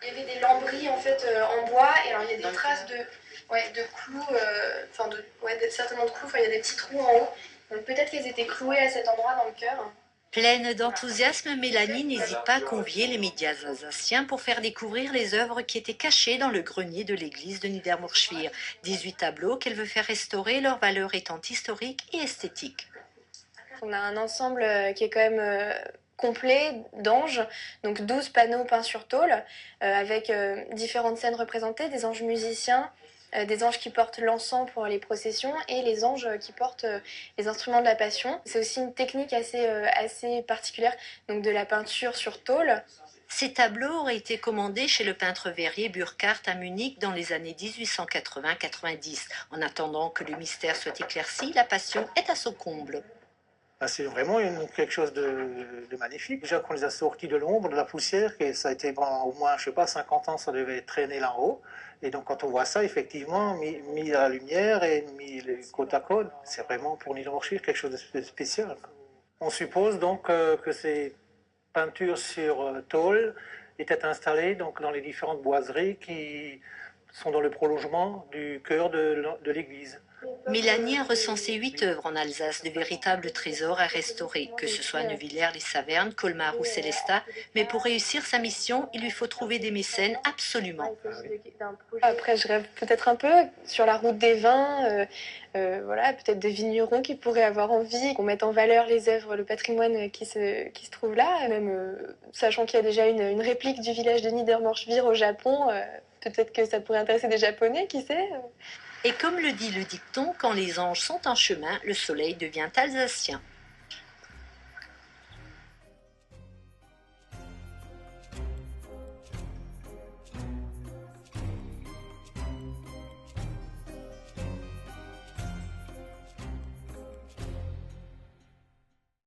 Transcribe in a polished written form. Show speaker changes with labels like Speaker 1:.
Speaker 1: Il y avait des lambris en fait en bois et alors il y a des traces de clous, certainement de clous, enfin, il y a des petits trous en haut. Donc peut-être qu'elles étaient clouées à cet endroit dans le cœur.
Speaker 2: Pleine d'enthousiasme, Mélanie n'hésite pas à convier les médias alsaciens pour faire découvrir les œuvres qui étaient cachées dans le grenier de l'église de Niedermorschwihr. 18 tableaux qu'elle veut faire restaurer, leur valeur étant historique et esthétique.
Speaker 1: On a un ensemble qui est quand même complet d'anges, donc 12 panneaux peints sur tôle, avec différentes scènes représentées, des anges musiciens, des anges qui portent l'encens pour les processions et les anges qui portent les instruments de la passion. C'est aussi une technique assez particulière, donc de la peinture sur tôle.
Speaker 2: Ces tableaux auraient été commandés chez le peintre verrier Burckhardt à Munich dans les années 1880-90. En attendant que le mystère soit éclairci, la passion est à son comble.
Speaker 3: C'est vraiment quelque chose de magnifique. Déjà qu'on les a sortis de l'ombre, de la poussière, que ça a été au moins, je sais pas, 50 ans, ça devait traîner là en haut. Et donc quand on voit ça, effectivement, mis à la lumière et mis côte à côte, c'est vraiment pour Niedermorschwihr quelque chose de spécial. On suppose donc que ces peintures sur tôle étaient installées donc, dans les différentes boiseries qui sont dans le prolongement du chœur de l'église.
Speaker 2: Mélanie a recensé 8 œuvres en Alsace, de véritables trésors à restaurer, que ce soit Neuvillers-les-Savernes, Colmar ou Célestat. Mais pour réussir sa mission, il lui faut trouver des mécènes absolument.
Speaker 1: Après, je rêve peut-être un peu sur la route des vins, voilà, peut-être des vignerons qui pourraient avoir envie qu'on mette en valeur les œuvres, le patrimoine qui se trouve là, même sachant qu'il y a déjà une réplique du village de Niedermorschwihr au Japon, peut-être que ça pourrait intéresser des Japonais, qui sait.
Speaker 2: Et comme le dit le dicton, quand les anges sont en chemin, le soleil devient alsacien.